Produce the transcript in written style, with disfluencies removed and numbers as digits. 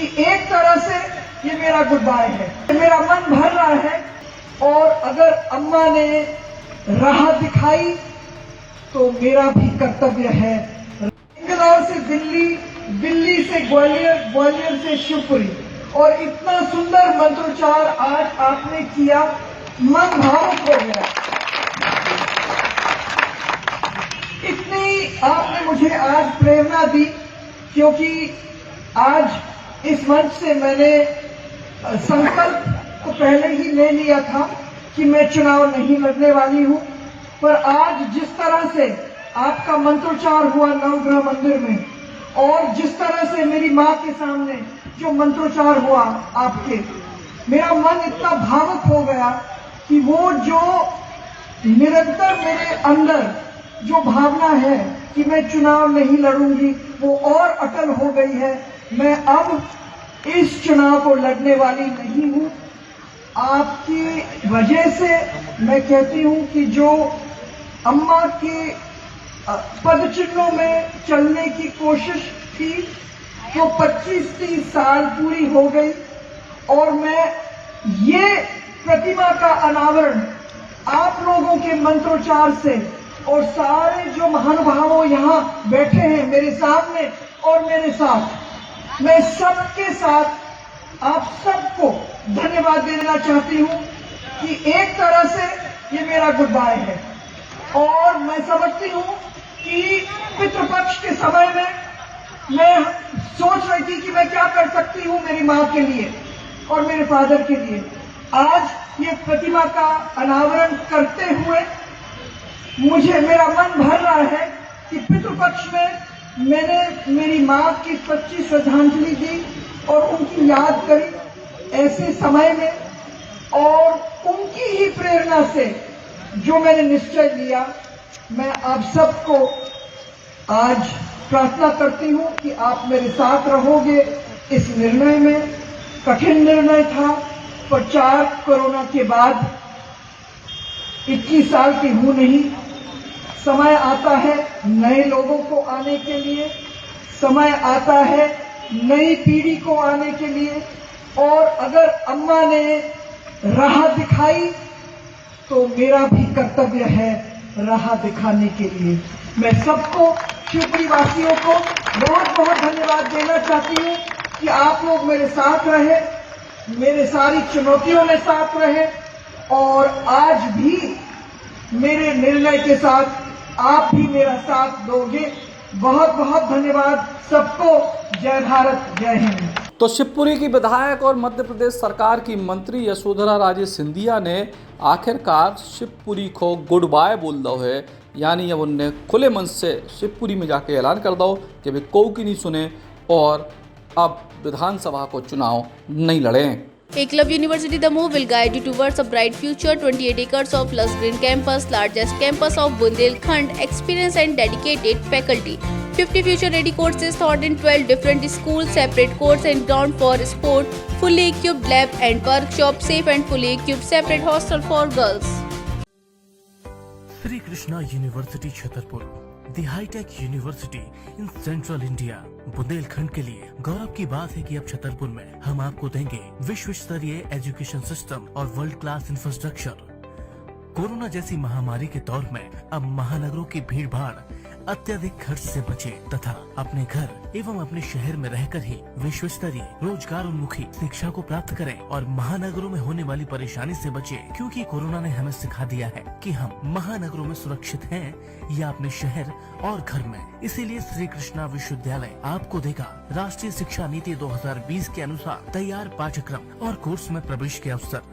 कि एक तरह से ये मेरा गुड बाय है। मेरा मन भर रहा है और अगर अम्मा ने राह दिखाई तो मेरा भी कर्तव्य है। इंदौर से दिल्ली, दिल्ली से ग्वालियर, ग्वालियर से शिवपुरी और इतना सुंदर मंत्रोच्चार आज आपने किया, मन भावुक हो गया। इतनी आपने मुझे आज प्रेरणा दी, क्योंकि आज इस मंच से मैंने संकल्प तो पहले ही ले लिया था कि मैं चुनाव नहीं लड़ने वाली हूं, पर आज जिस तरह से आपका मंत्रोच्चार हुआ नवग्रह मंदिर में और जिस तरह से मेरी मां के सामने जो मंत्रोच्चार हुआ आपके, मेरा मन इतना भावुक हो गया कि वो जो निरंतर मेरे अंदर जो भावना है कि मैं चुनाव नहीं लड़ूंगी, वो और अटल हो गई है। मैं अब इस चुनाव को लड़ने वाली नहीं हूं। आपकी वजह से मैं कहती हूं कि जो अम्मा के पद चिन्हों में चलने की कोशिश थी, वो 25-30 साल पूरी हो गई और मैं ये प्रतिमा का अनावरण आप लोगों के मंत्रोच्चार से और सारे जो महानुभावों यहाँ बैठे हैं मेरे सामने और मेरे साथ, मैं सबके साथ आप सबको धन्यवाद देना चाहती हूँ कि एक तरह से ये मेरा गुड बाय है। और मैं समझती हूँ कि पितृपक्ष के समय में मैं सोच रही थी कि मैं क्या कर सकती हूँ मेरी माँ के लिए और मेरे फादर के लिए। आज ये प्रतिमा का अनावरण करते हुए मुझे मेरा मन भर रहा है कि पितृपक्ष में मैंने मेरी माँ की सच्ची श्रद्धांजलि दी और उनकी याद करी ऐसे समय में, और उनकी ही प्रेरणा से जो मैंने निश्चय लिया, मैं आप सबको आज प्रार्थना करती हूँ कि आप मेरे साथ रहोगे इस निर्णय में। कठिन निर्णय था, प्रचार कोरोना के बाद 21 साल की हूं नहीं। समय आता है नए लोगों को आने के लिए, समय आता है नई पीढ़ी को आने के लिए, और अगर अम्मा ने राह दिखाई तो मेरा भी कर्तव्य है राह दिखाने के लिए। मैं सबको, शिवपुरी वासियों को बहुत बहुत धन्यवाद देना चाहती हूँ कि आप लोग मेरे साथ रहे, मेरे सारी चुनौतियों में साथ रहे और आज भी मेरे निर्णय के साथ आप भी मेरा साथ दोगे। बहुत बहुत धन्यवाद सबको। जय भारत, जय हिंद। तो शिवपुरी की विधायक और मध्य प्रदेश सरकार की मंत्री यशोधरा राजे सिंधिया ने आखिरकार शिवपुरी को गुड बाय बोल दो है, यानी अब उनने खुले मन से शिवपुरी में जाके ऐलान कर दो कि वे कोई की नहीं सुने और अब विधानसभा को चुनाव नहीं लड़ें। Eklavya University The Move will guide you towards a bright future. 28 acres of lush green campus, largest campus of Bundelkhand, experienced and dedicated faculty. 50 future-ready courses taught in 12 different schools, separate course and ground for sport, fully equipped lab and workshop, safe and fully equipped separate hostel for girls. Sri Krishna University Chhatarpur, the high-tech university in central India. Bundelkhand के लिए गौरव की बात है कि अब छतरपुर में हम आपको देंगे विश्व स्तरीय एजुकेशन सिस्टम और वर्ल्ड क्लास इंफ्रास्ट्रक्चर। कोरोना जैसी महामारी के दौर में अब महानगरों की भीड़ भाड़, अत्यधिक खर्च से बचे तथा अपने घर एवं अपने शहर में रहकर ही विश्व स्तरीय रोजगार उन्मुखी शिक्षा को प्राप्त करें और महानगरों में होने वाली परेशानी से बचे, क्योंकि कोरोना ने हमें सिखा दिया है कि हम महानगरों में सुरक्षित हैं या अपने शहर और घर में। इसीलिए श्री कृष्णा विश्वविद्यालय आपको देगा राष्ट्रीय शिक्षा नीति 2020 के अनुसार तैयार पाठ्यक्रम और कोर्स में प्रवेश के अवसर।